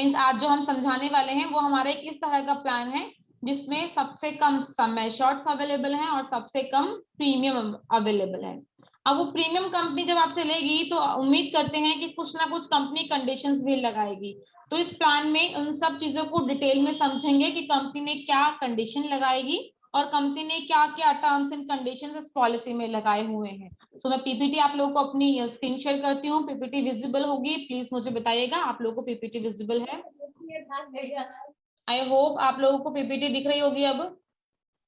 Means आज जो हम समझाने वाले हैं वो हमारा एक इस तरह का प्लान है जिसमें सबसे कम समय शॉर्ट्स अवेलेबल हैं और सबसे कम प्रीमियम अवेलेबल है। अब वो प्रीमियम कंपनी जब आपसे लेगी तो उम्मीद करते हैं कि कुछ ना कुछ कंपनी कंडीशंस भी लगाएगी। तो इस प्लान में उन सब चीजों को डिटेल में समझेंगे कि कंपनी ने क्या कंडीशन लगाएगी और कंपनी ने क्या क्या टर्म्स एंड कंडीशंस इस पॉलिसी में लगाए हुए हैं। सो मैं पीपीटी आप लोगों को अपनी स्क्रीन शेयर करती हूँ। पीपीटी विजिबल होगी, प्लीज मुझे बताइएगा आप लोगों को पीपीटी विजिबल है। आई होप आप लोगों को पीपीटी दिख रही होगी अब।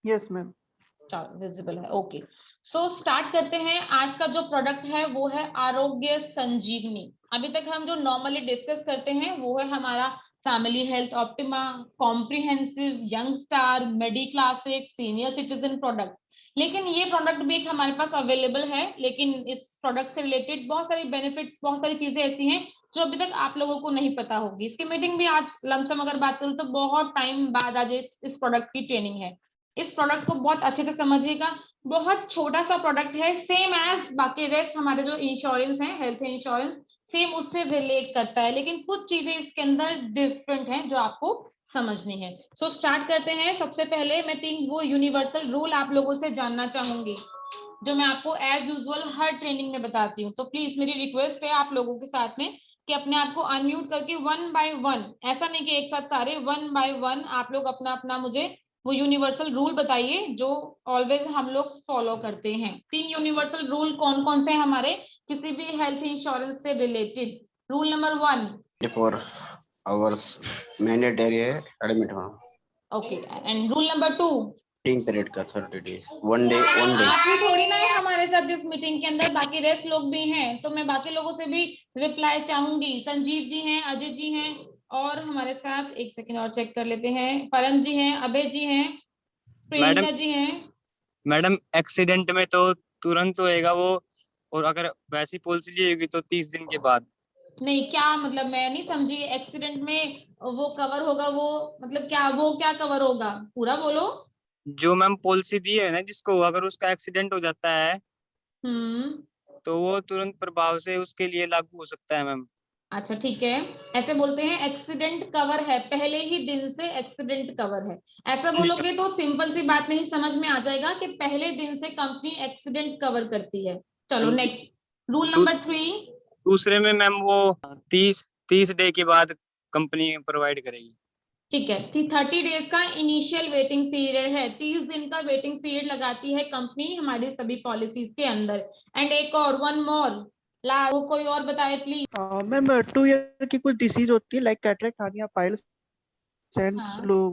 Yes ma'am. चलो विजिबल है, ओके। सो स्टार्ट करते हैं। आज का जो प्रोडक्ट है वो है आरोग्य संजीवनी। अभी तक हम जो नॉर्मली डिस्कस करते हैं वो है हमारा family health optima, comprehensive, young star, medi classic, senior citizen product. लेकिन ये प्रोडक्ट भी एक हमारे पास अवेलेबल है, लेकिन इस प्रोडक्ट से रिलेटेड बहुत सारी बेनिफिट्स, बहुत सारी चीजें ऐसी हैं जो अभी तक आप लोगों को नहीं पता होगी। इसकी मीटिंग भी आज लमसम अगर बात करूं तो बहुत टाइम बाद आज इस प्रोडक्ट की ट्रेनिंग है। इस प्रोडक्ट को बहुत अच्छे से समझिएगा। बहुत छोटा सा प्रोडक्ट है, सेम एज बाकी रेस्ट हमारे जो इंश्योरेंस है, हेल्थ इंश्योरेंस, सेम उससे रिलेट करता है, लेकिन कुछ चीजें इसके अंदर डिफरेंट हैं जो आपको समझनी है। सो स्टार्ट करते हैं। सबसे पहले मैं 3 वो यूनिवर्सल रूल आप लोगों से जानना चाहूंगी जो मैं आपको एज यूजुअल हर ट्रेनिंग में बताती हूँ। तो प्लीज मेरी रिक्वेस्ट है आप लोगों के साथ में कि अपने आप को अनम्यूट करके 1 बाय 1, ऐसा नहीं कि एक साथ सारे, 1 बाय 1 आप लोग अपना अपना मुझे वो यूनिवर्सल रूल बताइए जो ऑलवेज हम लोग फॉलो करते हैं। 3 यूनिवर्सल रूल कौन कौन से हैं हमारे किसी भी हेल्थ इंश्योरेंस से related. Rule number 1, 24 hours mandatory है एडमिट होना। Okay. And rule number 2, meeting period का 30 days, 1 day 1 day। आप ही थोड़ी ना है हमारे साथ इस मीटिंग के अंदर, बाकी रेस्ट लोग भी हैं, तो मैं बाकी लोगों से भी रिप्लाई चाहूंगी। संजीव जी हैं, अजय जी हैं, और हमारे साथ एक सेकंड और चेक कर लेते हैं, परम जी हैं, अभय जी हैं, प्रियंका जी हैं। मैडम एक्सीडेंट में तो तुरंत होएगा वो, और अगर वैसी पॉलिसी ली होगी तो 30 दिन के बाद। नहीं, क्या मतलब, मैं नहीं समझी। एक्सीडेंट में वो कवर होगा, वो मतलब क्या, वो क्या कवर होगा, पूरा बोलो। जो मैम पॉलिसी दी है ना जिसको, अगर उसका एक्सीडेंट हो जाता है तो वो तुरंत प्रभाव से उसके लिए लागू हो सकता है मैम। अच्छा ठीक है, ऐसे बोलते हैं एक्सीडेंट कवर है, पहले ही दिन से एक्सीडेंट कवर है। ऐसा बोलोगे तो सिंपल सी बात में ही समझ में आ जाएगा कि पहले दिन से कंपनी एक्सीडेंट कवर करती है। चलो नेक्स्ट, रूल नंबर 3। दूसरे में मैम वो 30 डे के बाद कंपनी प्रोवाइड करेगी। ठीक है, 30 डेज का इनिशियल वेटिंग पीरियड है, 30 दिन का वेटिंग पीरियड लगाती है कंपनी हमारी सभी पॉलिसीज के अंदर। एंड एक और, 1 मोर, वो कोई और बताए प्लीज। मैम 2 ईयर की कुछ डिसीज होती है like cataract, hernia, piles and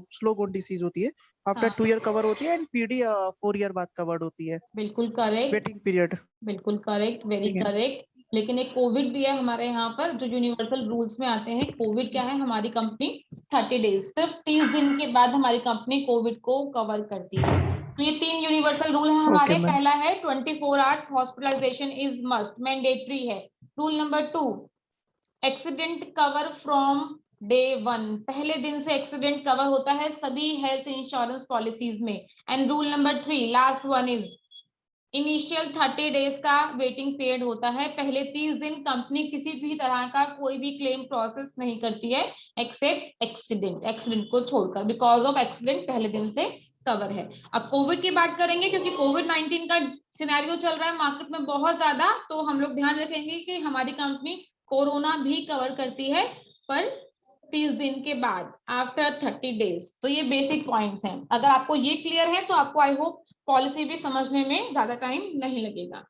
slow bone disease होती है। आफ्टर 2 ईयर कवर होती है एंड पीडी 4 ईयर बाद कवर्ड होती है। बिल्कुल करेक्ट, वेटिंग पीरियड। बिल्कुल करेक्ट, वेरी करेक्ट। लेकिन एक कोविड भी है हमारे यहाँ पर जो यूनिवर्सल रूल्स में आते हैं। कोविड क्या है, हमारी कंपनी 30 डेज, सिर्फ 30 दिन के बाद हमारी कंपनी कोविड को कवर करती है। तो ये 3 यूनिवर्सल रूल हैं हमारे। पहला है 24 hours hospitalization is must, mandatory है। Rule number 2, accident cover from day 1, पहले दिन से एक्सीडेंट कवर होता है सभी हेल्थ इंश्योरेंस पॉलिसीज में। And rule number 3, last one is initial 30 days का वेटिंग पीरियड होता है। पहले 30 दिन कंपनी किसी भी तरह का कोई भी क्लेम प्रोसेस नहीं करती है एक्सेप्ट एक्सीडेंट, एक्सीडेंट को छोड़कर। बिकॉज ऑफ एक्सीडेंट पहले दिन से कवर है। अब कोविड की बात करेंगे क्योंकि कोविड 19 का सिनेरियो चल रहा है मार्केट में बहुत ज्यादा, तो हम लोग ध्यान रखेंगे कि हमारी कंपनी कोरोना भी कवर करती है, पर 30 दिन के बाद, आफ्टर 30 डेज। तो ये बेसिक पॉइंट्स हैं। अगर आपको ये क्लियर है तो आपको आई होप पॉलिसी भी समझने में ज्यादा टाइम नहीं लगेगा।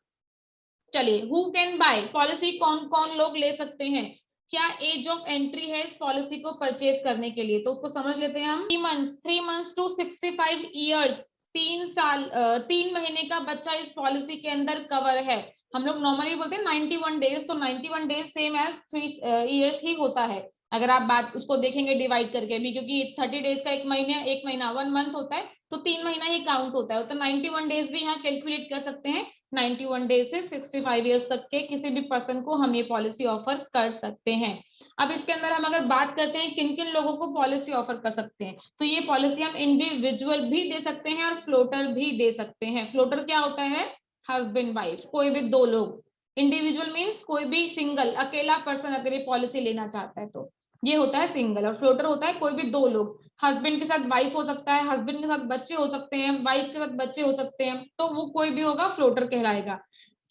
चलिए, हु कैन बाय पॉलिसी, कौन कौन लोग ले सकते हैं, क्या एज ऑफ एंट्री है इस पॉलिसी को परचेज करने के लिए, तो उसको समझ लेते हैं हम। 3 मंथ्स टू 65 ईयर्स, 3 महीने का बच्चा इस पॉलिसी के अंदर कवर है। हम लोग नॉर्मली बोलते हैं 91 डेज, तो 91 days same as 3 years he होता है। अगर आप बात उसको देखेंगे डिवाइड करके भी, क्योंकि 30 डेज का एक महीना 1 मंथ होता है, तो 3 महीना ही काउंट होता है। तो 91 डेज भी यहाँ कैलकुलेट कर सकते हैं। 91 डेज से 65 ईयर्स तक के किसी भी पर्सन को हम ये पॉलिसी ऑफर कर सकते हैं। अब इसके अंदर हम अगर बात करते हैं किन किन लोगों को पॉलिसी ऑफर कर सकते हैं, तो ये पॉलिसी हम इंडिविजुअल भी दे सकते हैं और फ्लोटर भी दे सकते हैं। फ्लोटर क्या होता है, हस्बैंड वाइफ, कोई भी 2 लोग। इंडिविजुअल मीन्स कोई भी सिंगल, अकेला पर्सन अगर ये पॉलिसी लेना चाहता है तो। ये होता है सिंगल। और फ्लोटर होता है कोई भी दो लोग, हस्बैंड के साथ वाइफ हो सकता है, हस्बैंड के साथ बच्चे हो सकते हैं, वाइफ के साथ बच्चे हो सकते हैं, तो वो कोई भी होगा फ्लोटर कहलाएगा।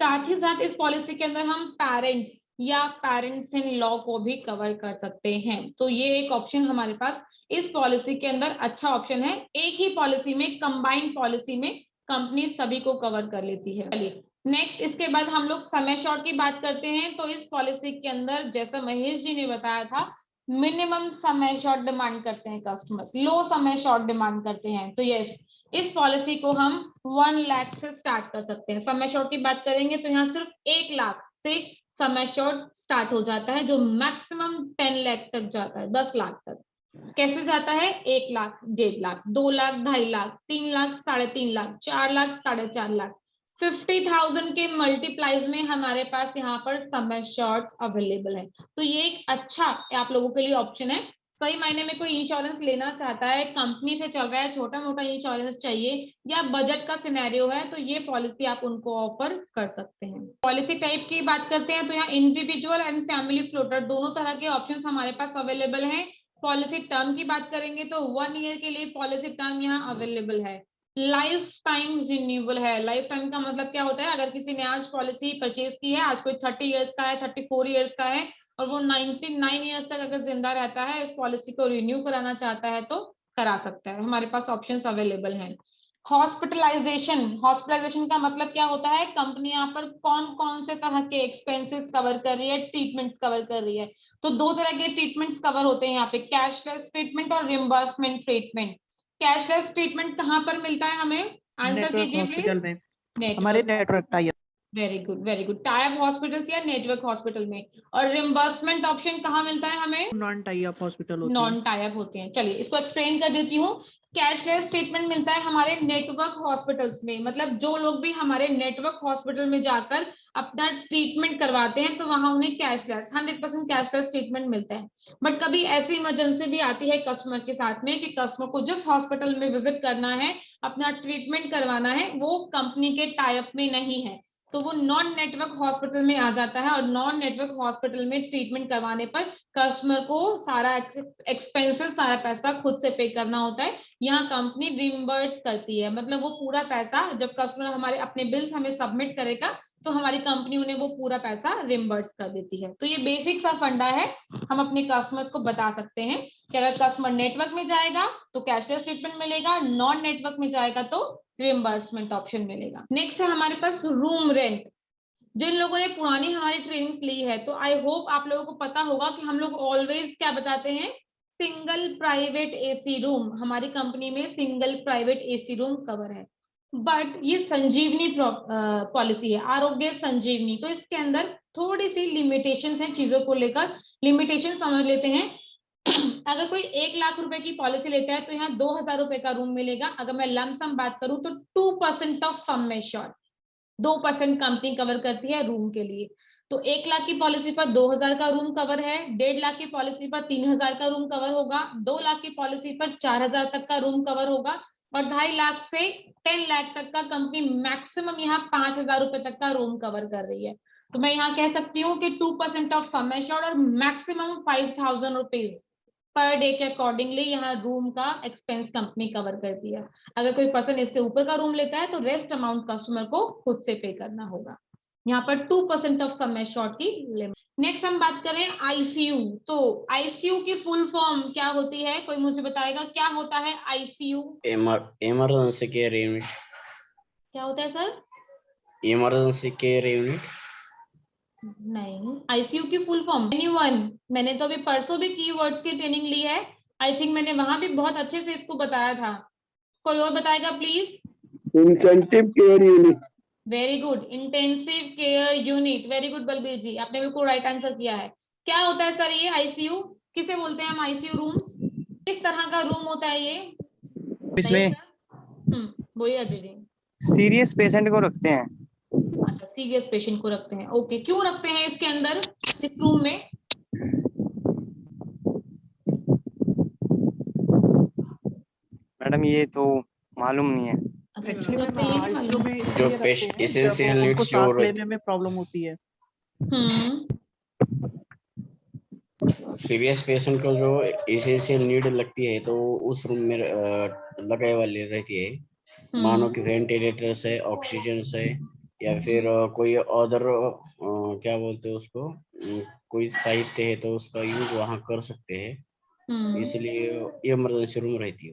साथ ही साथ इस पॉलिसी के अंदर हम पेरेंट्स या पेरेंट्स इन लॉ को भी कवर कर सकते हैं। तो ये एक ऑप्शन हमारे पास इस पॉलिसी के अंदर अच्छा ऑप्शन है। एक ही पॉलिसी में, कंबाइंड पॉलिसी में कंपनी सभी को कवर कर लेती है। चलिए नेक्स्ट, इसके बाद हम लोग समय शॉर्ट की बात करते हैं। तो इस पॉलिसी के अंदर जैसा महेश जी ने बताया था, मिनिमम समय शॉर्ट डिमांड करते हैं कस्टमर्स, लो समय शॉर्ट डिमांड करते हैं। तो यस, इस पॉलिसी को हम 1 लाख से स्टार्ट कर सकते हैं। समय शॉर्ट की बात करेंगे तो यहाँ सिर्फ 1 लाख से समय शॉर्ट स्टार्ट हो जाता है, जो मैक्सिमम 10 लाख तक जाता है, 10 लाख तक। कैसे जाता है? 1 लाख, 1.5 लाख, 2 लाख, 2.5 लाख, 3 लाख, 3.5 लाख, 4 लाख, 4.5 लाख, 50,000 के मल्टीप्लाइज में हमारे पास यहाँ पर समय शॉर्ट्स अवेलेबल है। तो ये एक अच्छा आप लोगों के लिए ऑप्शन है। सही मायने में कोई इंश्योरेंस लेना चाहता है, कंपनी से चल रहा है, छोटा मोटा इंश्योरेंस चाहिए या बजट का सिनेरियो है, तो ये पॉलिसी आप उनको ऑफर कर सकते हैं। पॉलिसी टाइप की बात करते हैं तो यहाँ इंडिविजुअल एंड फैमिली फ्लोटर दोनों तरह के ऑप्शंस हमारे पास अवेलेबल हैं। पॉलिसी टर्म की बात करेंगे तो 1 ईयर के लिए पॉलिसी टर्म यहाँ अवेलेबल है। लाइफ टाइम रिन्यूएबल है। लाइफ टाइम का मतलब क्या होता है? अगर किसी ने आज पॉलिसी परचेज की है, आज कोई 30 इयर्स का है, 34 इयर्स का है, और वो 99 इयर्स तक अगर जिंदा रहता है, इस पॉलिसी को रिन्यू कराना चाहता है तो करा सकता है। हमारे पास ऑप्शंस अवेलेबल हैं। हॉस्पिटलाइजेशन, हॉस्पिटलाइजेशन का मतलब क्या होता है? कंपनी यहाँ पर कौन कौन से तरह के एक्सपेंसेस कवर कर रही है, ट्रीटमेंट्स कवर कर रही है। तो 2 तरह के ट्रीटमेंट्स कवर होते हैं यहाँ पे, कैशलेस ट्रीटमेंट और रिम्बर्समेंट ट्रीटमेंट। कैशलेस ट्रीटमेंट कहाँ पर मिलता है हमें? आंसर नेटवर्क कीजिए हॉस्पिटल प्लीज। में, हमारे network type. Very good, very good. Type hospitals या नेटवर्क हॉस्पिटल में। और रिम्बर्समेंट ऑप्शन कहाँ मिलता है हमें? नॉन टाई अप हॉस्पिटल होते हैं। नॉन टाइप होते हैं। चलिए इसको एक्सप्लेन कर देती हूँ। कैशलेस ट्रीटमेंट मिलता है हमारे नेटवर्क हॉस्पिटल्स में, मतलब जो लोग भी हमारे नेटवर्क हॉस्पिटल में जाकर अपना ट्रीटमेंट करवाते हैं तो वहां उन्हें कैशलेस 100% कैशलेस ट्रीटमेंट मिलता है। बट कभी ऐसी इमरजेंसी भी आती है कस्टमर के साथ में कि कस्टमर को जिस हॉस्पिटल में विजिट करना है, अपना ट्रीटमेंट करवाना है, वो कंपनी के टाइप में नहीं है, तो वो नॉन नेटवर्क हॉस्पिटल में आ जाता है। और नॉन नेटवर्क हॉस्पिटल में ट्रीटमेंट करवाने पर कस्टमर को सारा एक्सपेंसेस, सारा पैसा खुद से पे करना होता है। यहाँ कंपनी रिम्बर्स करती है, मतलब वो पूरा पैसा जब कस्टमर हमारे अपने बिल्स हमें सबमिट करेगा तो हमारी कंपनी उन्हें वो पूरा पैसा रिम्बर्स कर देती है। तो ये बेसिक सा फंडा है, हम अपने कस्टमर्स को बता सकते हैं कि अगर कस्टमर नेटवर्क में जाएगा तो कैशलेस ट्रीटमेंट मिलेगा, नॉन नेटवर्क में जाएगा तो रिम्बर्समेंट ऑप्शन मिलेगा। नेक्स्ट है हमारे पास रूम रेंट। जिन लोगों ने पुरानी हमारी ट्रेनिंग्स ली है तो आई होप आप लोगों को पता होगा कि हम लोग ऑलवेज क्या बताते हैं? Single private AC room. हमारी कंपनी में single private AC room cover है। बट ये संजीवनी पॉलिसी है, आरोग्य संजीवनी, तो इसके अंदर थोड़ी सी लिमिटेशंस हैं चीजों को लेकर। लिमिटेशन समझ लेते हैं। अगर कोई 1 लाख रुपए की पॉलिसी लेता है तो यहाँ 2,000 रुपए का रूम मिलेगा। अगर मैं लमसम बात करूं तो 2% of sum assured, 2% company cover करती है रूम के लिए। तो 1 लाख की पॉलिसी पर 2,000 का रूम कवर है, 1.5 लाख की पॉलिसी पर 3,000 का रूम कवर होगा, 2 लाख की पॉलिसी पर 4,000 तक का रूम कवर होगा, और 2.5 लाख से 10 लाख तक का कंपनी मैक्सिमम यहाँ 5,000 रुपए तक का रूम कवर कर रही है। तो मैं यहाँ कह सकती हूँ कि 2% ऑफ सम एश्योर्ड और मैक्सिमम 5,000 रुपीज पर डे के अकॉर्डिंगली यहाँ रूम का एक्सपेंस कंपनी कवर करती है। अगर कोई पर्सन इससे ऊपर का रूम लेता है तो रेस्ट अमाउंट कस्टमर को खुद से पे करना होगा। यहाँ पर 2% ऑफ सम एश्योर्ड की लिमिट। नेक्स्ट हम बात करें आईसीयू। तो आईसीयू की फुल फॉर्म क्या होती है? कोई मुझे बताएगा क्या होता है आईसीयू? Emergency care unit. क्या होता है सर? Emergency care unit. नहीं, आईसीयू की फुल फॉर्म एनीवन? मैंने तो अभी परसों भी कीवर्ड्स की ट्रेनिंग ली है, आई थिंक मैंने वहां भी बहुत अच्छे से इसको बताया था। कोई और बताएगा please? Intensive care unit. Very good, intensive care unit. Very good Balbir ji, आपने बिल्कुल राइट आंसर किया है। क्या होता है सर ये आईसीयू? किसे बोलते हैं हम आईसीयू रूम्स? किस तरह का रूम होता है ये? इसमें बोलिए अजय जी। सीरियस पेशेंट को रखते हैं। अच्छा, सीरियस पेशेंट को रखते हैं। ओके, क्यों रखते हैं इसके अंदर, इस रूम में? मैडम ये तो मालूम नहीं है। अच्छा, एक्चुअली क्यों रखते हैं ये नहीं आईसीयू मालूम? में जो इसलिए रखते हैं essential जब उनको needs सांस जो लेने में प्रॉब्लम होती है। सीरियस पेशेंट को जो एसेंशियल नीड लगती है तो उस रूम में लगाए वाली रहती है, मानो कि वेंटिलेटर से, ऑक्सीजन से, या फिर कोई अदर क्या बोलते हैं उसको, कोई साहित्य है तो उसका यूज वहाँ कर सकते हैं, इसलिए ये इमरजेंसी रूम रहती है।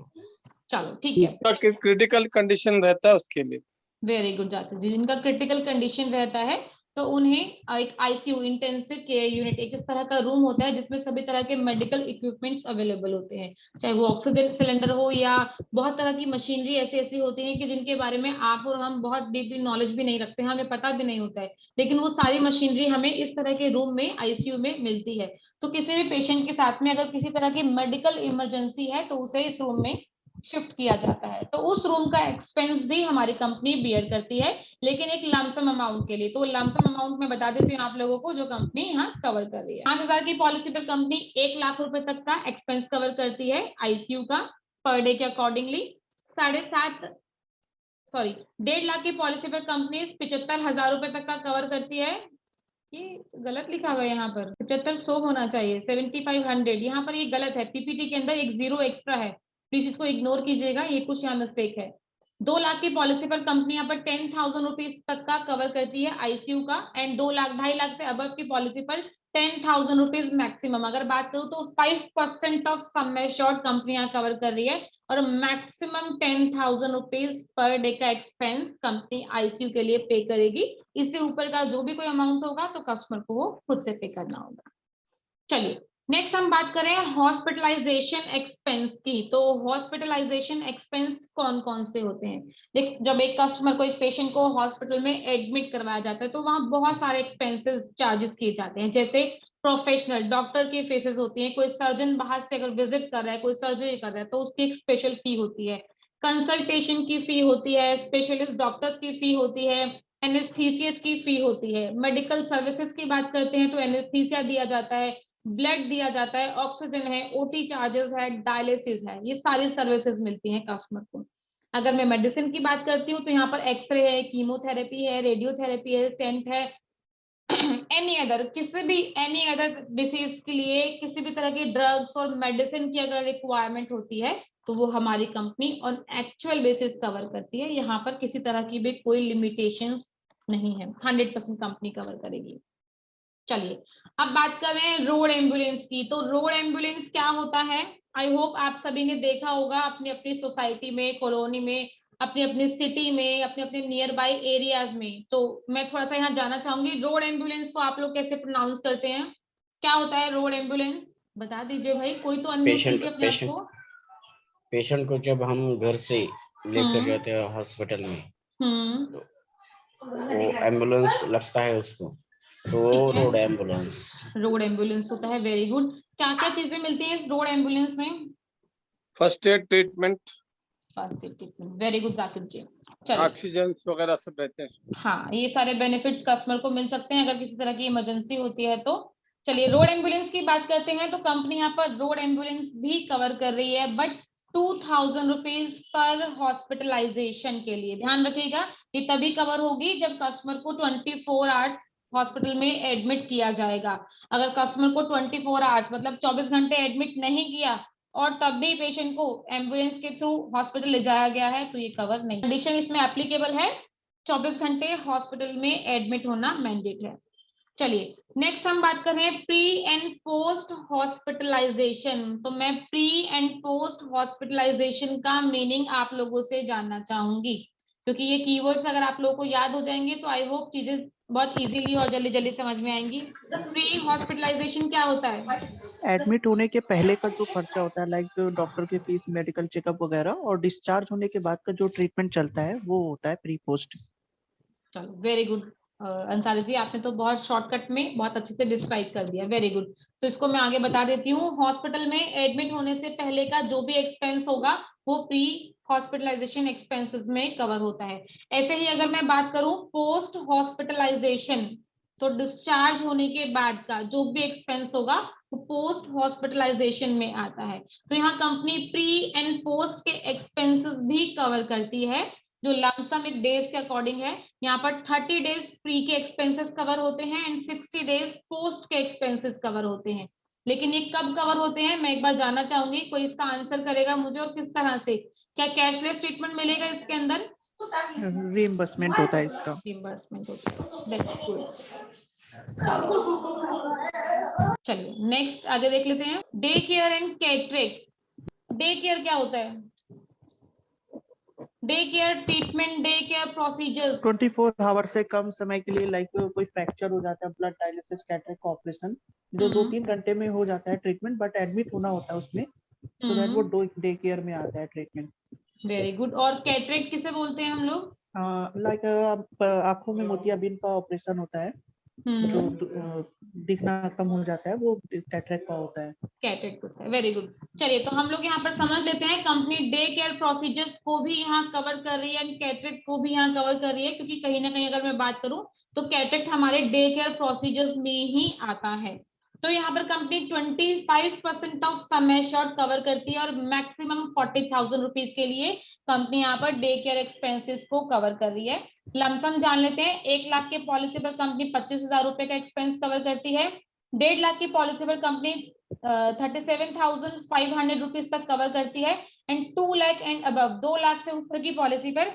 चलो ठीक है, उसका क्रिटिकल कंडीशन रहता है उसके लिए। वेरी गुड जाकिर जी। जिनका क्रिटिकल कंडीशन रहता है तो उन्हें एक आईसीयू, इंटेंसिव केयर यूनिट, एक इस तरह का रूम होता है जिसमें सभी तरह के मेडिकल इक्विपमेंट्स अवेलेबल होते हैं, चाहे वो ऑक्सीजन सिलेंडर हो या बहुत तरह की मशीनरी ऐसी ऐसी होती है कि जिनके बारे में आप और हम बहुत डीपली नॉलेज भी नहीं रखते हैं, हमें पता भी नहीं होता है, लेकिन वो सारी मशीनरी हमें इस तरह के रूम में, आईसीयू में मिलती है। तो किसी भी पेशेंट के साथ में अगर किसी तरह की मेडिकल इमरजेंसी है तो उसे इस रूम में शिफ्ट किया जाता है। तो उस रूम का एक्सपेंस भी हमारी कंपनी बियर करती है, लेकिन एक लमसम अमाउंट के लिए। तो लमसम अमाउंट में बता देती हूँ आप लोगों को जो कंपनी यहाँ कवर कर रही है। 5,000 की पॉलिसी पर कंपनी 1 लाख रुपए तक का एक्सपेंस कवर करती है आईसीयू का, पर डे के अकॉर्डिंगली। 1.5 लाख की पॉलिसी पर कंपनी 75,000 रुपए तक का कवर करती है। ये गलत लिखा हुआ है यहाँ पर, 7500 होना चाहिए, 7500, यहाँ पर ये गलत है, पीपीटी के अंदर एक जीरो एक्स्ट्रा है, प्लीज इसको इग्नोर कीजिएगा, ये कुछ यहाँ मिस्टेक है। 2 लाख की पॉलिसी पर कंपनी यहाँ पर 10,000 रुपीज तक का कवर करती है आईसीयू का, एंड 2 लाख 2.5 लाख से अबव की पॉलिसी पर 10,000 रुपीज मैक्सिमम। अगर बात करूं तो 5% ऑफ सम एश्योर्ड कंपनी यहाँ कवर कर रही है, और मैक्सिमम 10,000 रुपीज पर डे का एक्सपेंस कंपनी आईसीयू के लिए पे करेगी। इससे ऊपर का जो भी कोई अमाउंट होगा तो कस्टमर को वो खुद से पे करना होगा। चलिए नेक्स्ट हम बात करें हॉस्पिटलाइजेशन एक्सपेंस की। तो हॉस्पिटलाइजेशन एक्सपेंस कौन कौन से होते हैं? देख, जब एक कस्टमर को, एक पेशेंट को हॉस्पिटल में एडमिट करवाया जाता है तो वहां बहुत सारे एक्सपेंसेस चार्जेस किए जाते हैं, जैसे प्रोफेशनल डॉक्टर की फीसेस होती हैं, कोई सर्जन बाहर से अगर विजिट कर रहा है, कोई सर्जरी कर रहा है तो उसकी एक स्पेशल फी होती है, कंसल्टेशन की फी होती है, स्पेशलिस्ट डॉक्टर्स की फी होती है, एनेस्थीसियस की फी होती है। मेडिकल सर्विसेज की बात करते हैं तो एनेस्थीसिया दिया जाता है, ब्लड दिया जाता है, ऑक्सीजन है, ओटी चार्जेस है, डायलिसिस है, ये सारी सर्विसेज मिलती हैं कस्टमर को। अगर मैं मेडिसिन की बात करती हूँ तो यहाँ पर एक्सरे है, कीमोथेरेपी है, रेडियोथेरेपी है, स्टेंट है, एनी अदर, किसी भी एनी अदर डिसीज के लिए किसी भी तरह की ड्रग्स और मेडिसिन की अगर रिक्वायरमेंट होती है तो वो हमारी company on actual basis cover करती है। यहाँ पर किसी तरह की भी कोई लिमिटेशंस नहीं है, 100% कंपनी कवर करेगी। चलिए अब बात कर रहे हैं रोड एम्बुलेंस की। तो रोड एम्बुलेंस क्या होता है? आई होप आप सभी ने देखा होगा अपनी अपनी सोसाइटी में, कॉलोनी में, अपनी अपनी सिटी में, अपने अपने नियर बाय एरियाज में। तो मैं थोड़ा सा यहाँ जानना चाहूंगी, रोड एम्बुलेंस को आप लोग कैसे प्रोनाउंस करते हैं? क्या होता है रोड एम्बुलेंस? बता दीजिए भाई, कोई तो अनम्यूट कीजिए अपने आप को। पेशेंट को जब हम घर से लेकर जाते हैं हॉस्पिटल में, तो वो एम्बुलेंस लगता है उसको, तो रोड एम्बुलेंस, रोड एम्बुलेंस होता है। Very good. क्या क्या चीजें मिलती है इस रोड एम्बुलेंस में? First aid treatment, first aid treatment, very good Zakir ji. चलिए, ऑक्सीजन वगैरह सब रहते हैं। हाँ, ये सारे बेनिफिट्स कस्टमर को मिल सकते हैं अगर किसी तरह की इमरजेंसी होती है तो। चलिए रोड एम्बुलेंस की बात करते हैं। तो कंपनी यहाँ पर रोड एम्बुलेंस भी कवर कर रही है, बट 2,000 रुपीज पर हॉस्पिटलाइजेशन के लिए। ध्यान रखिएगा, ये तभी कवर होगी जब कस्टमर को 24 आवर्स हॉस्पिटल में एडमिट किया जाएगा। अगर कस्टमर को 24 आवर्स मतलब 24 घंटे एडमिट नहीं किया और तब भी पेशेंट को एम्बुलेंस के थ्रू हॉस्पिटल ले जाया गया है तो ये कवर नहीं। कंडीशन इसमें एप्लीकेबल है, 24 घंटे हॉस्पिटल में एडमिट होना मैंडेट है। चलिए नेक्स्ट हम बात कर रहे हैं प्री एंड पोस्ट हॉस्पिटलाइजेशन। तो मैं प्री एंड पोस्ट हॉस्पिटलाइजेशन का मीनिंग आप लोगों से जानना चाहूंगी, क्योंकि ये कीवर्ड्स अगर आप लोगों को याद हो जाएंगे तो आई होप चीजें बहुत इजीली और जल्दी जल्दी समझ में आएंगी। प्री हॉस्पिटलाइजेशन क्या होता है? एडमिट होने के पहले का जो खर्चा होता है, लाइक डॉक्टर की फीस, मेडिकल चेकअप वगैरह, और डिस्चार्ज होने के बाद का जो ट्रीटमेंट चलता है वो होता है प्री पोस्ट। चलो वेरी गुड अंसारी जी, आपने तो बहुत शॉर्टकट में बहुत अच्छे से डिस्क्राइब कर दिया, वेरी गुड। तो इसको मैं आगे बता देती हूँ। हॉस्पिटल में एडमिट होने से पहले का जो भी एक्सपेंस होगा वो प्री हॉस्पिटलाइजेशन एक्सपेंसेस में कवर होता है। ऐसे ही अगर मैं बात करूं पोस्ट हॉस्पिटलाइजेशन, तो डिस्चार्ज होने के बाद का जो भी एक्सपेंस होगा वो पोस्ट हॉस्पिटलाइजेशन में आता है। तो यहाँ कंपनी प्री एंड पोस्ट के एक्सपेंसेस भी कवर करती है, जो लमसम एक डेज के अकॉर्डिंग है। यहाँ पर 30 डेज प्री के एक्सपेंसेस कवर होते हैं एंड 60 डेज पोस्ट के एक्सपेंसेस कवर होते हैं। लेकिन ये कब कवर होते हैं मैं एक बार जानना चाहूंगी, कोई इसका आंसर करेगा मुझे, और किस तरह से, क्या कैशलेस ट्रीटमेंट मिलेगा इसके अंदर? रीइंबर्समेंट होता है इसका। रिइंबर्समेंट होता है, दैट्स गुड। चलिए नेक्स्ट आगे देख लेते हैं, day care and cataract. Day care क्या होता है? Day care treatment, day care procedures. 24 hour से कम समय के लिए, लाइक कोई फ्रैक्चर हो जाता है, ब्लड डायलिसिस, कैटरेक्ट का ऑपरेशन, जो 2-3 घंटे में हो जाता है ट्रीटमेंट, बट एडमिट होना होता है उसमें, तो दैट वो डे केयर में आता है ट्रीटमेंट। Very good. और कैटरेक्ट किसे बोलते हैं हम लोग? लाइक आंखों में मोतियाबिंद का ऑपरेशन होता है, जो दिखना कम हो जाता है, वो कैटरेक्ट का होता है। कैटरेक्ट होता है, वेरी गुड। चलिए तो हम लोग यहाँ पर समझ लेते हैं, कंपनी डे केयर प्रोसीजर्स को भी यहाँ कवर कर रही है एंड कैटरेक्ट को भी यहाँ कवर कर रही है, क्योंकि कहीं ना कहीं अगर मैं बात करूं तो कैटरेक्ट हमारे डे केयर प्रोसीजर्स में ही आता है। तो यहाँ पर company 25% of sum assured cover करती है और मैक्सिमम 40,000 रुपीज के लिए कंपनी यहाँ पर डे केयर एक्सपेंसेस को कवर कर रही है। लमसम जान लेते हैं, 1 लाख के पॉलिसी पर कंपनी 25,000 रुपए का एक्सपेंस कवर करती है। 1.5 लाख की पॉलिसी पर कंपनी 37,500 रुपीज तक कवर करती है and 2 lakh and above, 2 lakh से ऊपर की पॉलिसी पर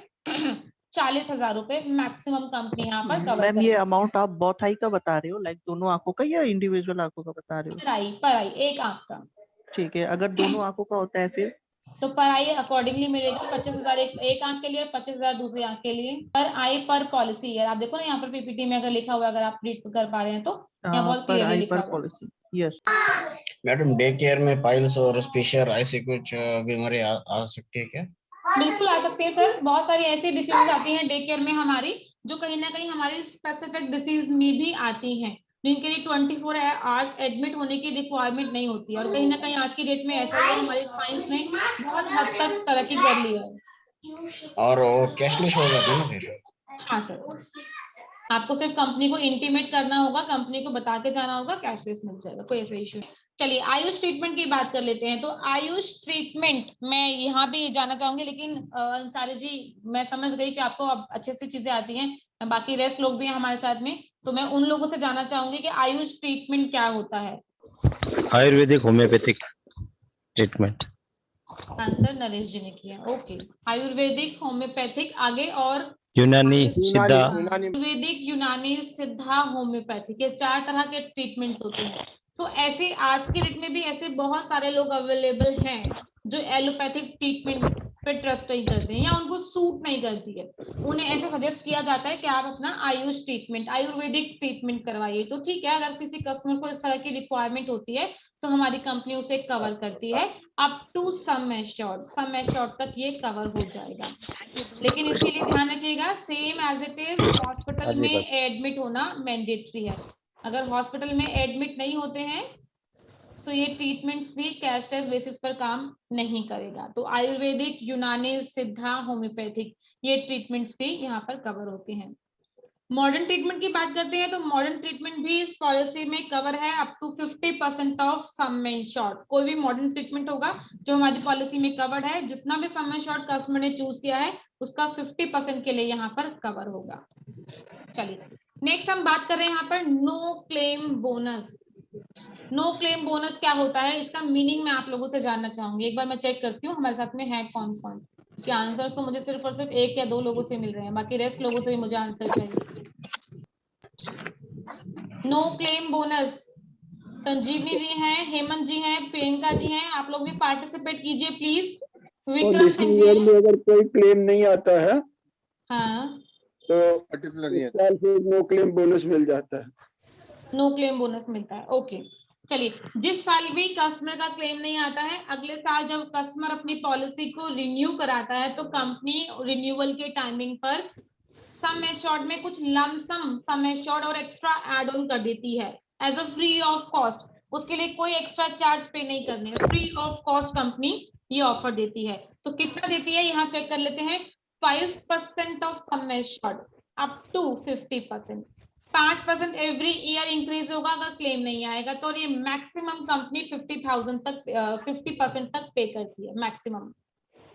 40,000 रुपए मैक्सिमम कंपनी यहाँ पर कवर मैम करती ये है। अमाउंट आप बहुत हाई का बता रहे हो, लाइक दोनों आंखों का या इंडिविजुअल आंखों का बता रहे हो? पर आई एक आंख का। ठीक है, अगर दोनों आंखों का होता है फिर तो पर आई अकॉर्डिंगली मिलेगा 25,000 एक आंख के लिए और 25,000 दूसरी आंख के लिए। पर आई पर पॉलिसी है, आप देखो ना यहाँ पर पीपीटी में अगर लिखा हुआ है, अगर आप रीड कर पा रहे हैं तो यहाँ बहुत पर क्लियरली आई लिखा पर हुआ है। Policy. Yes madam, day care में पाइल्स और स्पेशल ऐसी कुछ बीमारी आ सकती है क्या? बिल्कुल आ सकती है सर, बहुत सारी ऐसी डिसीज आती हैं डे केयर में हमारी, जो कहीं ना कहीं हमारी स्पेसिफिक डिसीज में भी आती हैं, जिनके लिए 24 आवर्स एडमिट होने की रिक्वायरमेंट नहीं होती है। और कहीं ना कहीं आज की डेट में ऐसा ही है, हमारी साइंस ने बहुत हद तक तरक्की कर ली है। और वो कैशलेस हो जाता है ना फिर? हाँ सर, आपको सिर्फ कंपनी को इंटीमेट करना होगा, कंपनी को बता के जाना होगा, कैशलेस मिल जाएगा, कोई ऐसा इशू नहीं। चलिए आयुष ट्रीटमेंट की बात कर लेते हैं। तो आयुष ट्रीटमेंट मैं यहाँ पे जानना चाहूंगी, लेकिन अंसारी जी मैं समझ गई कि आपको अब अच्छे से चीजें आती हैं, बाकी रेस्ट लोग भी हैं हमारे साथ में, तो मैं उन लोगों से जानना चाहूंगी कि आयुष ट्रीटमेंट क्या होता है। Ayurvedic homeopathic treatment. Answer Naresh ji ने किया, ओके। आयुर्वेदिक, होम्योपैथिक, आगे और यूनानी सिद्धा। आयुर्वेदिक, यूनानी, सिद्धा, होम्योपैथिक, ये 4 तरह के ट्रीटमेंट्स होते हैं। तो ऐसे आज के डेट में भी ऐसे बहुत सारे लोग अवेलेबल हैं जो एलोपैथिक ट्रीटमेंट पे ट्रस्ट नहीं करते हैं या उनको सूट नहीं करती है, उन्हें ऐसा सजेस्ट किया जाता है कि आप अपना आयुष ट्रीटमेंट, आयुर्वेदिक ट्रीटमेंट करवाइए। तो ठीक है, अगर किसी कस्टमर को इस तरह की रिक्वायरमेंट होती है तो हमारी कंपनी उसे कवर करती है अप टू सम एश्योर्ड तक ये कवर हो जाएगा। लेकिन इसके लिए ध्यान रखिएगा, same as it is hospital में एडमिट होना मैंडेटरी है। अगर हॉस्पिटल में एडमिट नहीं होते हैं तो ये ट्रीटमेंट्स भी कैशलेस बेसिस पर काम नहीं करेगा। तो आयुर्वेदिक, यूनानी, सिद्धा, होम्योपैथिक, ये ट्रीटमेंट्स भी यहाँ पर कवर होते हैं। मॉडर्न ट्रीटमेंट की बात करते हैं तो मॉडर्न ट्रीटमेंट भी इस पॉलिसी में कवर है up to 50% of sum insured. कोई भी मॉडर्न ट्रीटमेंट होगा जो हमारी पॉलिसी में कवर्ड है, जितना भी सम इंश्योर्ड कस्टमर ने चूज किया है उसका 50% के लिए यहाँ पर कवर होगा। चलिए नेक्स्ट हम बात कर रहे हैं यहाँ पर no claim bonus. No claim bonus क्या होता है, इसका मीनिंग मैं आप लोगों से जानना चाहूंगी। एक बार मैं चेक करती हूँ हमारे साथ में है कौन कौन, कि आंसर्स तो मुझे सिर्फ और सिर्फ 1 या 2 लोगों से मिल रहे हैं, बाकी रेस्ट लोगों से भी मुझे आंसर चाहिए। नो क्लेम बोनस, संजीवनी जी हैं, हेमंत जी हैं, प्रियंका जी हैं, आप लोग भी पार्टिसिपेट कीजिए प्लीज। विक्रम सिंह जी में अगर कोई क्लेम नहीं आता है हाँ तो पर्टिकुलर साल से नो क्लेम बोनस मिल जाता है। नो क्लेम बोनस मिलता है, ओके। चलिए, जिस साल भी कस्टमर का क्लेम नहीं आता है, अगले साल जब कस्टमर अपनी पॉलिसी को रिन्यू कराता है तो कंपनी रिन्यूअल के टाइमिंग पर सम एश्योर्ड में कुछ लमसम सम एश्योर्ड और एक्स्ट्रा एड ऑन कर देती है as a free of cost. उसके लिए कोई एक्स्ट्रा चार्ज पे नहीं करने, फ्री ऑफ कॉस्ट कंपनी ये ऑफर देती है। तो कितना देती है यहाँ चेक कर लेते हैं, 5% of sum assured up to 50%। 5% every year increase होगा अगर क्लेम नहीं आएगा, तो ये मैक्सिमम कंपनी 50,000 तक 50% तक पे करती है maximum.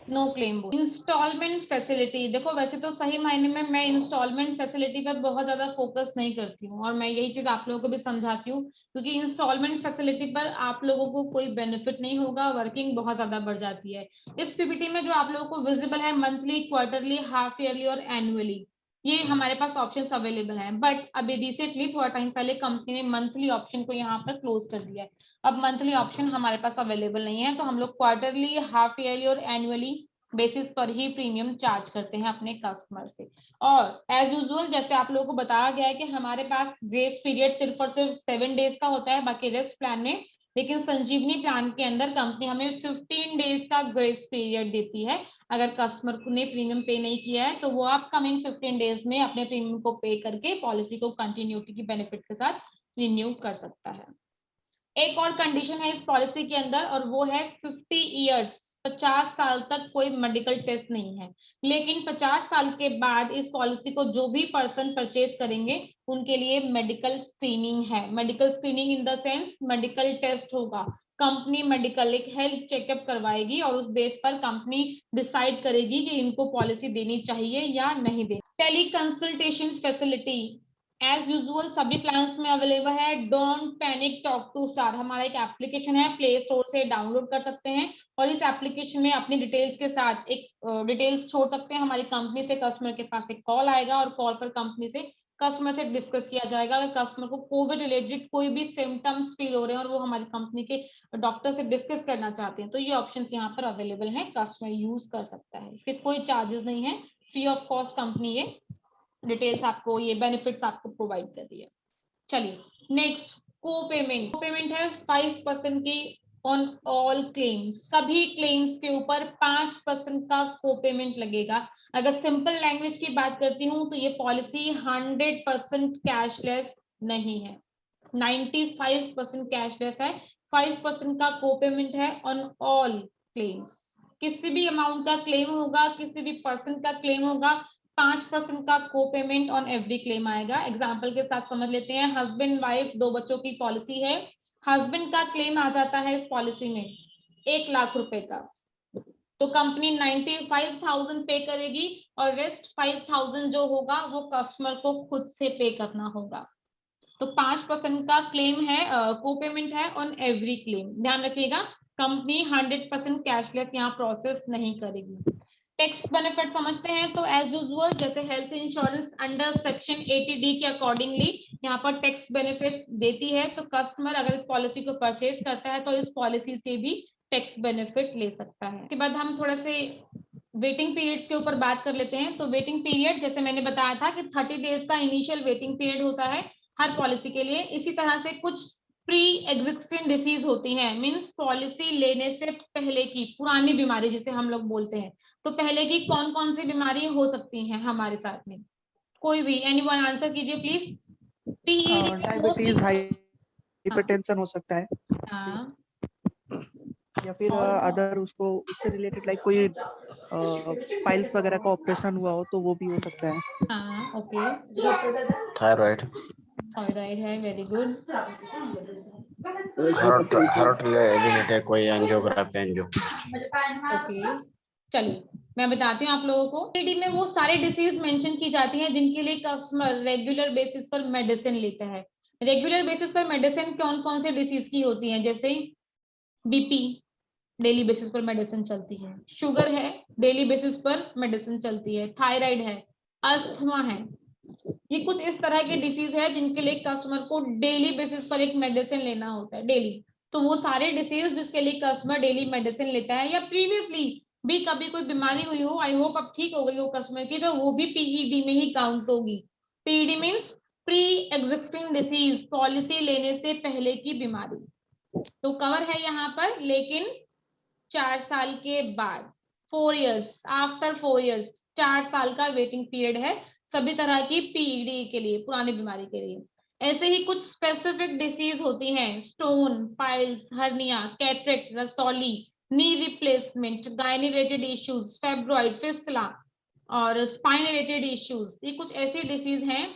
No claim bonus. Installment facility, देखो वैसे तो सही मायने में मैं इंस्टॉलमेंट फैसिलिटी पर बहुत ज्यादा फोकस नहीं करती हूँ, और मैं यही चीज आप लोगों को भी समझाती हूँ, क्योंकि इंस्टॉलमेंट फैसिलिटी पर आप लोगों को कोई बेनिफिट नहीं होगा, वर्किंग बहुत ज्यादा बढ़ जाती है। इस पीपीटी में जो आप लोगों को विजिबल है मंथली, क्वार्टरली, हाफ ईयरली और एनुअली, ये हमारे पास ऑप्शंस अवेलेबल हैं। बट अभी रिसेंटली थोड़ा टाइम पहले कंपनी ने मंथली ऑप्शन को यहाँ पर क्लोज कर दिया है। अब मंथली ऑप्शन हमारे पास अवेलेबल नहीं है, तो हम लोग क्वार्टरली, हाफ ईयरली और एनुअली बेसिस पर ही प्रीमियम चार्ज करते हैं अपने कस्टमर से। और एज यूजुअल जैसे आप लोगों को बताया गया है कि हमारे पास ग्रेस पीरियड सिर्फ और सिर्फ 7 डेज का होता है बाकी रेस्ट प्लान में, लेकिन संजीवनी प्लान के अंदर कंपनी हमें 15 डेज का ग्रेस पीरियड देती है। अगर कस्टमर ने प्रीमियम पे नहीं किया है तो वो अपकमिंग 15 डेज में अपने प्रीमियम को पे करके पॉलिसी को कंटिन्यूटी की बेनिफिट के साथ रिन्यू कर सकता है। एक और कंडीशन है इस पॉलिसी के अंदर, और वो है 50 इयर्स, 50 साल तक कोई मेडिकल टेस्ट नहीं है। लेकिन 50 साल के बाद इस पॉलिसी को जो भी पर्सन परचेज करेंगे उनके लिए मेडिकल स्क्रीनिंग है। Medical screening in the sense medical test होगा, कंपनी मेडिकल एक हेल्थ चेकअप करवाएगी और उस बेस पर कंपनी डिसाइड करेगी कि इनको पॉलिसी देनी चाहिए या नहीं देनी। Tele consultation facility as usual सभी प्लान्स में अवेलेबल है। Don't panic, talk to star हमारा एक एप्लीकेशन है, प्ले स्टोर से डाउनलोड कर सकते हैं और इस एप्लीकेशन में अपनी डिटेल्स के साथ एक डिटेल्स छोड़ सकते हैं। हमारी कंपनी से कस्टमर के पास एक कॉल आएगा और कॉल पर कंपनी से कस्टमर से डिस्कस किया जाएगा। अगर कस्टमर को कोविड रिलेटेड कोई भी सिम्टम्स फील हो रहे हैं और वो हमारी कंपनी के डॉक्टर से डिस्कस करना चाहते हैं तो ये ऑप्शंस यहाँ पर अवेलेबल है, कस्टमर यूज कर सकता है। इसके कोई चार्जेस नहीं है, फ्री ऑफ कॉस्ट कंपनी ये डिटेल्स आपको, ये बेनिफिट्स आपको प्रोवाइड कर रही है। चलिए नेक्स्ट, को पेमेंट। को पेमेंट है 5% की ऑन ऑल क्लेम्स, सभी क्लेम्स के ऊपर 5% का को पेमेंट लगेगा। अगर सिंपल लैंग्वेज की बात करती हूँ तो ये पॉलिसी 100% कैशलेस नहीं है, 95% कैशलेस है। 5% का को पेमेंट है ऑन ऑल क्लेम्स, किसी भी अमाउंट का क्लेम होगा, किसी भी पर्सन का क्लेम होगा, 5% का को पेमेंट ऑन एवरी क्लेम आएगा। एग्जांपल के साथ समझ लेते हैं, हस्बैंड वाइफ 2 बच्चों की पॉलिसी है, हस्बैंड का क्लेम आ जाता है इस पॉलिसी में 1 लाख रुपए का, तो कंपनी 95,000 पे करेगी और रेस्ट 5,000 जो होगा वो कस्टमर को खुद से पे करना होगा। तो 5% का क्लेम है, को पेमेंट है ऑन एवरी क्लेम। ध्यान रखिएगा, कंपनी 100% कैशलेस यहाँ प्रोसेस नहीं करेगी। टैक्स बेनिफिट समझते हैं, तो एज यूजुअल जैसे health insurance under section 80D के अकॉर्डिंगली यहाँ पर टैक्स बेनिफिट देती है, तो कस्टमर अगर इस पॉलिसी को परचेज करता है तो इस पॉलिसी से भी टैक्स बेनिफिट ले सकता है। इसके बाद हम थोड़ा से वेटिंग पीरियड्स के ऊपर बात कर लेते हैं। तो वेटिंग पीरियड जैसे मैंने बताया था कि 30 डेज का इनिशियल वेटिंग पीरियड होता है हर पॉलिसी के लिए। इसी तरह से कुछ प्री एग्जिस्टिंग डिसीज होती है, मींस पॉलिसी लेने से पहले की पुरानी बीमारी जिसे हम लोग बोलते हैं। तो पहले की कौन कौन सी बीमारी हो सकती हैं हमारे साथ में, कोई भी एनीवन आंसर कीजिए प्लीज। डायबिटीज, हाइपरटेंशन हो सकता है, हाँ, या फिर अदर उसको उससे रिलेटेड लाइक कोई फाइल्स वगैरह का ऑपरेशन हुआ हो तो वो भी हो सकता है। हाँ, ओके, थायराइड, थायराइड है, वेरी गुड। हार्ट रिलेटेड कोई एंजियोग्राफी, ओके, चलिए मैं बताती हूँ आप लोगों को। टीडी में वो सारे डिसीज मेंशन की जाती हैं जिनके लिए कस्टमर रेगुलर बेसिस पर मेडिसिन लेता है। रेगुलर बेसिस पर मेडिसिन कौन कौन से डिसीज की होती हैं, जैसे बीपी डेली बेसिस पर मेडिसिन चलती है, शुगर है डेली बेसिस पर मेडिसिन चलती है, थायराइड है, अस्थमा है। ये कुछ इस तरह के डिसीज है जिनके लिए कस्टमर को डेली बेसिस पर एक मेडिसिन लेना होता है डेली। तो वो सारे डिसीज जिसके लिए कस्टमर डेली मेडिसिन लेता है या प्रीवियसली भी कभी कोई बीमारी हुई हो, आई होप अब ठीक हो गई हो कस्टमर की, तो वो भी पीईडी में ही काउंट होगी। PED means pre existing disease, policy लेने से पहले की बीमारी, तो कवर है यहाँ पर, लेकिन 4 साल के बाद, 4 इयर्स, आफ्टर 4 इयर्स 4 साल का वेटिंग पीरियड है सभी तरह की पीईडी के लिए, पुरानी बीमारी के लिए। ऐसे ही कुछ स्पेसिफिक डिसीज होती हैं, स्टोन, पाइल्स, हर्निया, कैटरेक्ट, रसौली, knee replacement, gynae related issues, fibroid, fistula और स्पाइन रिलेटेड इश्यूज। ये कुछ ऐसी डिसीज हैं,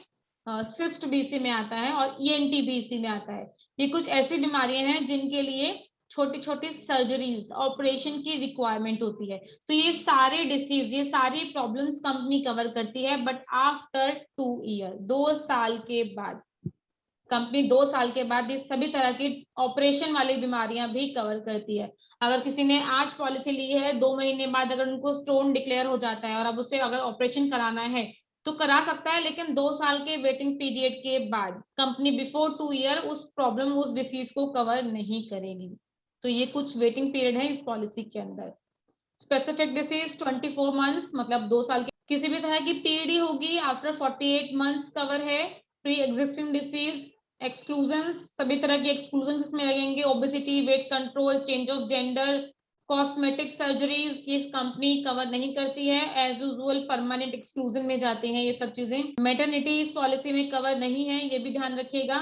सिस्ट भी इसी में आता है और ईएनटी भी इसी में आता है। ये कुछ ऐसी बीमारियां हैं जिनके लिए छोटी छोटी सर्जरीज, ऑपरेशन की रिक्वायरमेंट होती है। तो ये सारे डिसीज, ये सारी प्रॉब्लम्स कंपनी कवर करती है, बट आफ्टर 2 ईयर, 2 साल के बाद। कंपनी 2 साल के बाद ये सभी तरह की ऑपरेशन वाली बीमारियां भी कवर करती है। अगर किसी ने आज पॉलिसी ली है, 2 महीने बाद अगर उनको स्टोन डिक्लेयर हो जाता है और अब उसे अगर ऑपरेशन कराना है तो करा सकता है, लेकिन 2 साल के वेटिंग पीरियड के बाद कंपनी बिफोर 2 ईयर उस प्रॉब्लम, उस डिसीज को कवर नहीं करेगी। तो ये कुछ वेटिंग पीरियड है इस पॉलिसी के अंदर। स्पेसिफिक डिसीज 24 मंथ्स, मतलब 2 साल की किसी भी तरह की पीडी होगी आफ्टर 48 मंथ्स कवर है। प्री एग्जिस्टिंग डिसीज, एक्सक्लूजन, सभी तरह के एक्सक्लूजन इसमें लगेंगे। Obesity, weight control, change of gender, cosmetic surgeries, ये कंपनी कवर नहीं करती है। एज यूजुअल परमानेंट एक्सक्लूजन में जाते हैं ये सब चीजें। मैटरनिटी इस पॉलिसी में कवर नहीं है, ये भी ध्यान रखिएगा।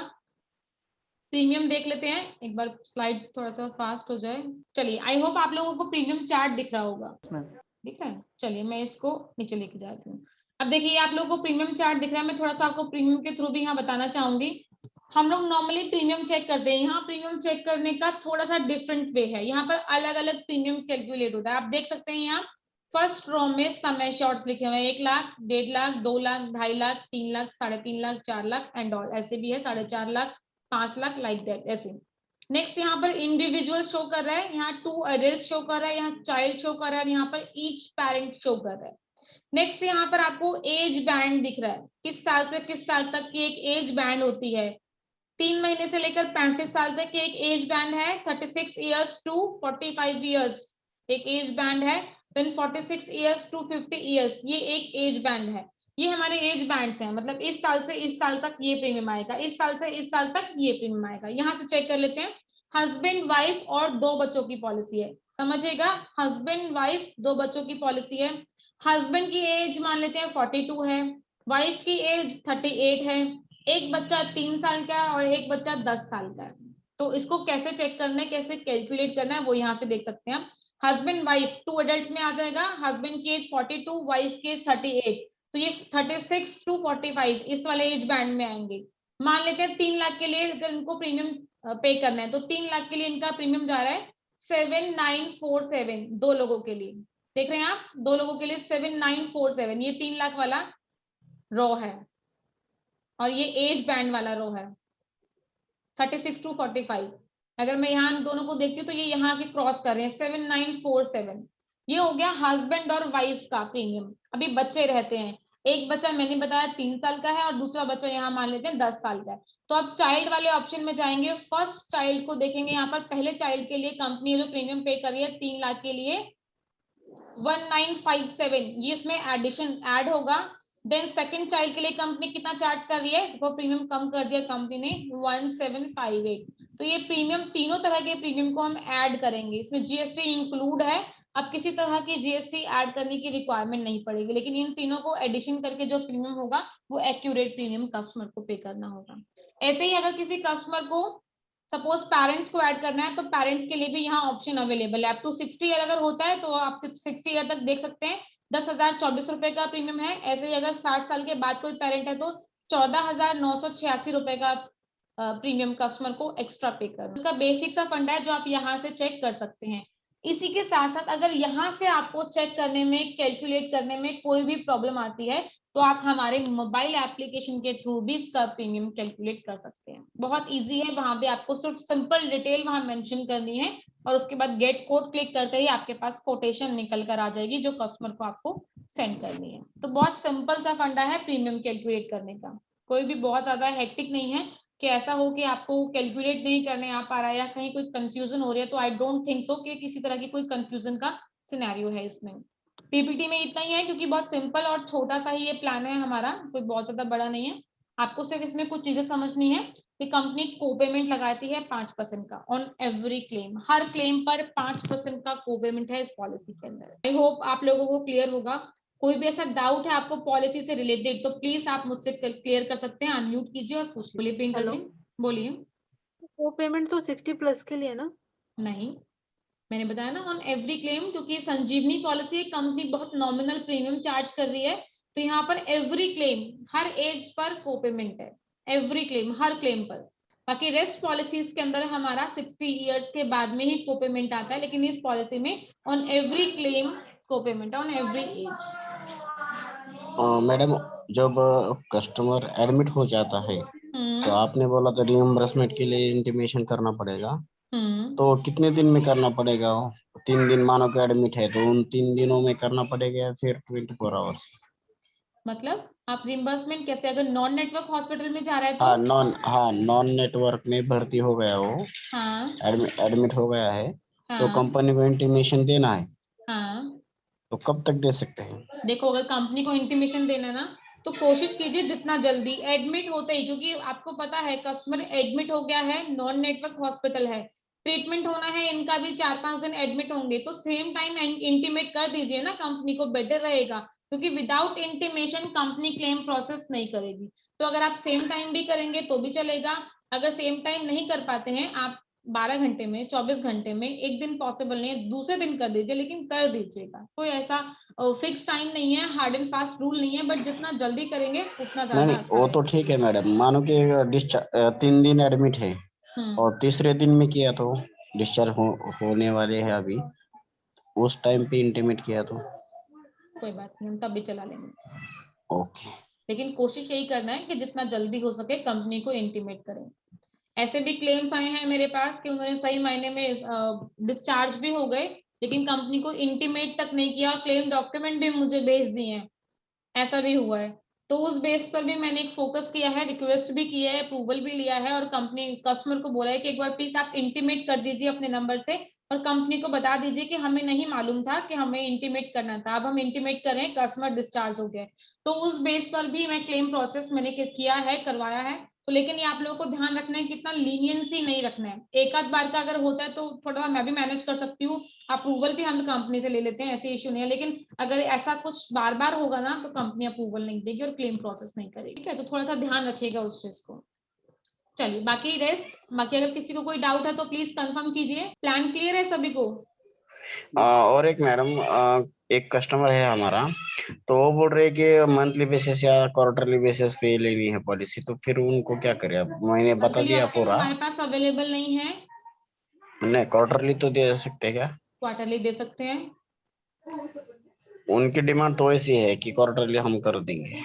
प्रीमियम देख लेते हैं एक बार, स्लाइड थोड़ा सा फास्ट हो जाए। चलिए, आई होप आप लोगों को प्रीमियम चार्ट दिख रहा होगा। दिख रहा है? चलिए मैं इसको नीचे लेके जाती हूँ। अब देखिए आप लोगों को प्रीमियम चार्ट दिख रहा है। मैं थोड़ा सा आपको प्रीमियम के थ्रू भी यहाँ बताना चाहूंगी। हम लोग नॉर्मली प्रीमियम चेक करते हैं, यहाँ प्रीमियम चेक करने का थोड़ा सा डिफरेंट वे है। यहाँ पर अलग अलग प्रीमियम कैलकुलेट होता है। आप देख सकते हैं यहाँ फर्स्ट रो में सम एश्योर्ड्स लिखे हुए हैं, 1 लाख, 1.5 लाख, 2 लाख, 2.5 लाख, 3 लाख, 3.5 लाख, 4 लाख एंड ऑल, ऐसे भी है 4.5 लाख, 5 लाख, लाइक दैट ऐसे। नेक्स्ट यहाँ पर इंडिविजुअल शो कर रहा है, यहाँ 2 एडल्ट शो कर रहा है, यहाँ चाइल्ड शो कर रहा है, यहाँ पर ईच पेरेंट शो कर रहा है। नेक्स्ट यहाँ पर आपको एज बैंड दिख रहा है, किस साल से किस साल तक की एक एज बैंड होती है। 3 महीने से लेकर 35 साल तक की एक एज बैंड है। 36 इयर्स टू 45 इयर्स एक एज बैंड है। देन 46 इयर्स टू 50 इयर्स ये एक एज बैंड है। ये हमारे एज बैंड हैं, मतलब इस साल से इस साल तक ये प्रीमियम आएगा, इस साल से इस साल तक ये प्रीमियम आएगा। यहाँ से चेक कर लेते हैं। हस्बैंड वाइफ और 2 बच्चों की पॉलिसी है, समझिएगा, हस्बैंड वाइफ 2 बच्चों की पॉलिसी है। हस्बैंड की एज मान लेते हैं 42 है, वाइफ की एज 38 है, एक बच्चा 3 साल का है और एक बच्चा 10 साल का है। तो इसको कैसे चेक करना है, कैसे कैलकुलेट करना है, वो यहाँ से देख सकते हैं। हस्बैंड वाइफ 2 एडल्ट्स में आ जाएगा। हस्बैंड की एज 42, वाइफ की एज 38, तो ये 36 टू 45 इस वाले एज बैंड में आएंगे। मान लेते हैं 3 लाख के लिए अगर इनको प्रीमियम पे करना है, तो 3 लाख के लिए इनका प्रीमियम जा रहा है 7947, 2 लोगों के लिए। देख रहे हैं आप, 2 लोगों के लिए 7947, ये 3 लाख वाला रो है और ये एज बैंड वाला रो है 36 टू 45। अगर मैं यहाँ दोनों को देखती हूँ तो ये यहाँ के क्रॉस कर रहे हैं 7947। ये हो गया हस्बैंड और वाइफ का प्रीमियम। अभी बच्चे रहते हैं, एक बच्चा मैंने बताया 3 साल का है और दूसरा बच्चा यहाँ मान लेते हैं 10 साल का है। तो अब चाइल्ड वाले ऑप्शन में जाएंगे, फर्स्ट चाइल्ड को देखेंगे। यहाँ पर पहले चाइल्ड के लिए कंपनी जो प्रीमियम पे कर रही है 3 लाख के लिए 1957, ये इसमें एडिशन ऐड होगा। देन सेकंड चाइल्ड के लिए कंपनी कितना चार्ज कर रही है, वो प्रीमियम कम कर दिया कंपनी ने 1758। तो ये प्रीमियम, तीनों तरह के प्रीमियम को हम ऐड करेंगे, इसमें जीएसटी इंक्लूड है। अब किसी तरह की जीएसटी ऐड करने की रिक्वायरमेंट नहीं पड़ेगी, लेकिन इन तीनों को एडिशन करके जो प्रीमियम होगा वो एक्यूरेट प्रीमियम कस्टमर को पे करना होगा। ऐसे ही अगर किसी कस्टमर को सपोज पेरेंट्स को ऐड करना है तो पेरेंट्स के लिए भी यहाँ ऑप्शन अवेलेबल है। अप टू 60 ईयर अगर होता है तो आप 60 ईयर तक देख सकते हैं 10,024 रुपए का प्रीमियम है। ऐसे ही अगर 60 साल के बाद कोई पेरेंट है तो 14,986 रुपए का प्रीमियम कस्टमर को एक्स्ट्रा पे करना। उसका बेसिक सा फंड है जो आप यहाँ से चेक कर सकते हैं। इसी के साथ साथ अगर यहाँ से आपको चेक करने में, कैलकुलेट करने में कोई भी प्रॉब्लम आती है तो आप हमारे मोबाइल एप्लीकेशन के थ्रू भी इसका प्रीमियम कैलकुलेट कर सकते हैं। बहुत इजी है, वहां पे आपको सिर्फ सिंपल डिटेल वहां मेंशन करनी है और उसके बाद गेट कोड क्लिक करते ही आपके पास कोटेशन निकल कर आ जाएगी जो कस्टमर को आपको सेंड करनी है। तो बहुत सिंपल सा फंडा है प्रीमियम कैलकुलेट करने का, कोई भी बहुत ज्यादा हेक्टिक नहीं है कि ऐसा हो कि आपको कैलकुलेट नहीं करने आ पा रहा है या कहीं कोई कंफ्यूजन हो रही है। तो आई डोंट थिंक सो कि किसी तरह की कोई कंफ्यूजन का सिनेरियो है इसमें। पीपीटी में इतना ही है क्योंकि बहुत सिंपल और छोटा सा ही ये प्लान है हमारा, कोई बहुत ज्यादा बड़ा नहीं है। आपको सिर्फ इसमें कुछ चीजें समझनी है कि कंपनी को पेमेंट लगाती है 5% का on every claim. Her claim पर 5% का को पेमेंट है इस पॉलिसी के अंदर। आई होप आप लोगों को क्लियर होगा। कोई भी ऐसा डाउट है आपको पॉलिसी से रिलेटेड तो प्लीज आप मुझसे क्लियर कर सकते हैं, अनम्यूट कीजिए और पूछ बोलिए। प्रियंका जी बोलिए। को पेमेंट तो 60+ के लिए ना? नहीं, मैंने बताया ना ऑन एवरी क्लेम, क्योंकि संजीवनी पॉलिसी कंपनी बहुत नॉमिनल प्रीमियम चार्ज कर रही है तो यहाँ पर एवरी क्लेम, हर एज पर को पेमेंट है। एवरी क्लेम, हर क्लेम पर बाकी रेस्ट पॉलिसीज के अंदर हमारा 60 इयर्स के बाद में ही कोपेमेंट आता है, लेकिन इस पॉलिसी में on every claim copayment on every age. Madam जब कस्टमर एडमिट हो जाता है तो आपने बोला तो रिइंबर्समेंट के लिए इंटीमेशन करना पड़ेगा, तो कितने दिन में करना पड़ेगा? 3 दिन मानो कि एडमिट है तो उन 3 दिनों में करना पड़ेगा या फिर 24 आवर्स? मतलब आप रिइंबर्समेंट कैसे, अगर नॉन नेटवर्क हॉस्पिटल में जा रहा है तो? नॉन नेटवर्क में भर्ती हो गया हो, एडमिट हो गया है, तो कंपनी को इंटीमेशन देना है, तो कब तक दे सकते हैं? देखो, अगर कंपनी को इंटीमेशन देना ना तो कोशिश कीजिए जितना जल्दी एडमिट होते ही, क्योंकि आपको पता है कस्टमर एडमिट हो गया है, नॉन नेटवर्क हॉस्पिटल है, ट्रीटमेंट होना है, इनका भी 4-5 दिन एडमिट होंगे, तो सेम टाइम इंटीमेट कर दीजिए ना कंपनी को, बेटर रहेगा, क्योंकि without intimation company claim process नहीं करेगी। तो अगर आप सेम टाइम भी करेंगे तो भी चलेगा, अगर सेम टाइम नहीं कर पाते हैं आप 12 घंटे में, 24 घंटे में, एक दिन पॉसिबल नहीं है, दूसरे दिन कर दीजिए, लेकिन कर दीजिएगा। कोई ऐसा फिक्स टाइम नहीं है, हार्ड एंड फास्ट रूल नहीं है, बट जितना जल्दी करेंगे उतना ज्यादा नहीं अच्छा वो है। तो ठीक है मैडम, मानो कि डिस्चार्ज 3 दिन एडमिट है और तीसरे दिन में किया तो डिस्चार्ज होने वाले हैं अभी, उस टाइम पे इंटीमेट किया तो? कोई बात नहीं, हम तब भी चला लेंगे। ओके। लेकिन कोशिश यही करना है कि जितना जल्दी हो सके कंपनी को इंटीमेट करें। ऐसे भी क्लेम्स आए हैं मेरे पास कि उन्होंने सही मायने में डिस्चार्ज भी हो गए, लेकिन कंपनी को इंटीमेट तक नहीं किया और क्लेम डॉक्यूमेंट भी मुझे भेज दिए हैं, ऐसा भी हुआ है। तो उस बेस पर भी मैंने एक फोकस किया है, रिक्वेस्ट भी किया है, अप्रूवल भी लिया है, और कंपनी कस्टमर को बोला है कि एक बार प्लीज आप इंटीमेट कर दीजिए अपने नंबर से, और कंपनी को बता दीजिए कि हमें नहीं मालूम था कि हमें इंटीमेट करना था, अब हम इंटीमेट कर रहे हैं, कस्टमर डिस्चार्ज हो गए। तो उस बेस पर भी मैं क्लेम प्रोसेस मैंने किया है, करवाया है। तो लेकिन ये आप लोगों को ध्यान रखना है, कितना लीनियंसी नहीं रखना है, एक आध बार का अगर होता है तो थोड़ा मैं भी मैनेज कर सकती हूँ, अप्रूवल भी हम कंपनी से ले लेते हैं, ऐसे इश्यू नहीं है, लेकिन अगर ऐसा कुछ बार बार होगा ना तो कंपनी अप्रूवल नहीं देगी और क्लेम प्रोसेस नहीं करेगी, ठीक है? तो थोड़ा सा ध्यान रखिएगा उस चीज को। चलिए, बाकी अगर किसी को कोई डाउट है तो प्लीज कंफर्म कीजिए। प्लान क्लियर है सभी को? और एक मैडम, एक कस्टमर है हमारा, तो वो बोल रहे कि मंथली बेसिस या क्वार्टरली बेसिस पे लेनी है पॉलिसी, तो फिर उनको क्या करें? अब मैंने बता मंथली दिया ऑप्शन पूरा। हमारे पास अवेलेबल नहीं है। नहीं, क्वार्टरली तो दे सकते हैं क्या? क्वार्टरली दे सकते हैं। उनकी डिमांड तो ऐसी है कि क्वार्टरली हम कर देंगे।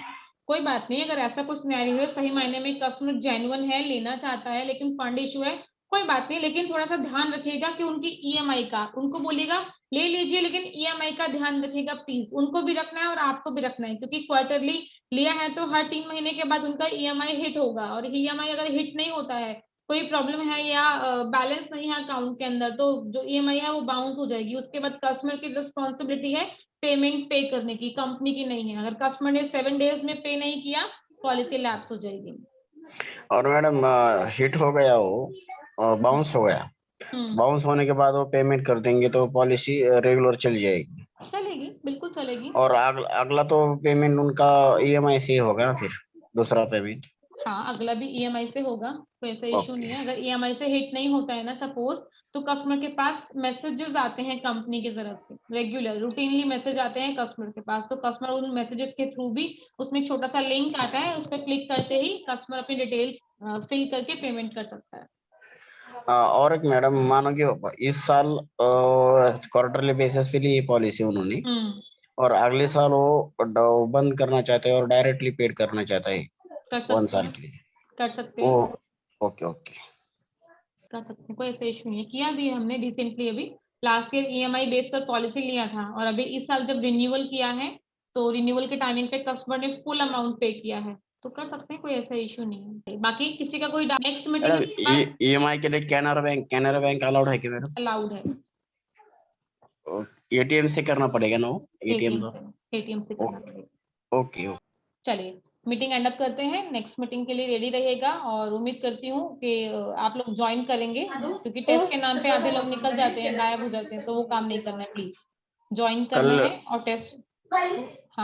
कोई बात नहीं, अगर ऐसा कुछ सिनेरियो है, सही मायने में कस्टमर जेन्युइन है, लेना चाहता है, लेकिन फंड इशू है, कोई बात नहीं, लेकिन थोड़ा सा ध्यान रखिएगा कि उनकी ईएमआई का, उनको बोलिएगा ले लीजिए, लेकिन ईएमआई का ध्यान रखिएगा प्लीज, उनको भी रखना है और आपको भी रखना है, क्योंकि क्वार्टरली लिया है तो हर 3 महीने के बाद उनका ईएमआई हिट होगा, और ईएमआई अगर हिट नहीं होता है, कोई प्रॉब्लम है या बैलेंस नहीं है अकाउंट के अंदर, तो जो ईएमआई है वो बाउंस हो जाएगी, उसके बाद कस्टमर की रिस्पॉन्सिबिलिटी है पेमेंट पे करने की, कंपनी की नहीं है। अगर कस्टमर ने 7 डेज में पे नहीं किया, पॉलिसी लैप्स हो जाएगी। और मैडम हिट हो गया वो, बाउंस हो गया, बाउंस होने के बाद वो पेमेंट कर देंगे तो पॉलिसी रेगुलर चल जाएगी? चलेगी, बिल्कुल चलेगी। और अगला तो पेमेंट उनका ईएमआई से ही होगा ना, फिर दूसरा पेमेंट? हाँ, अगला भी ईएमआई से होगा, कोई ऐसा इशू नहीं है। अगर ईएमआई से हिट नहीं होता है ना सपोज, तो कस्टमर के पास मैसेजेस आते हैं कंपनी की तरफ से, रेगुलर रूटीनली मैसेज आते हैं कस्टमर के पास, तो कस्टमर उन मैसेजेस के थ्रू भी, उसमें एक छोटा सा लिंक आता है, उस पर क्लिक करते ही कस्टमर अपनी डिटेल्स फिल करके पेमेंट कर सकता है। और एक मैडम, मानो कि इस साल क्वार्टरली बेसिस पे ली पॉलिसी उन्होंने, और अगले साल वो बंद करना चाहते हैं और डायरेक्टली पेड करना चाहता है कर 1 सकते साल हैं, के लिए, कर सकते वो हैं, ओके ओके कर सकते हैं, कोई ऐसा इशू नहीं है। किया भी है हमने रिसेंटली, अभी लास्ट ईयर ईएमआई बेस पर पॉलिसी लिया था, और अभी इस साल जब रिन्यूअल किया है तो रिन्यूअल के टाइमिंग पे कस्टमर ने फुल अमाउंट पे किया है, तो कर सकते हैं, कोई ऐसा इशू नहीं है। बाकी किसी का कोई नेक्स्ट मीटिंग मैडम, ईएमआई के लिए कैनरा बैंक अलाउड है क्या मैडम? अलाउड है, एटीएम से करना पड़ेगा ना? एटीएम से करना पड़ेगा। Okay okay. चलिए, मीटिंग एंड अप करते हैं, नेक्स्ट मीटिंग के लिए रेडी रहिएगा, और उम्मीद करती हूँ कि आप लोग ज्वाइन करेंगे, क्योंकि टेस्ट के नाम पे आधे लोग निकल जाते हैं, गायब हो जाते हैं, तो वो काम नहीं करना है, प्लीज ज्वाइन करना है और टेस्ट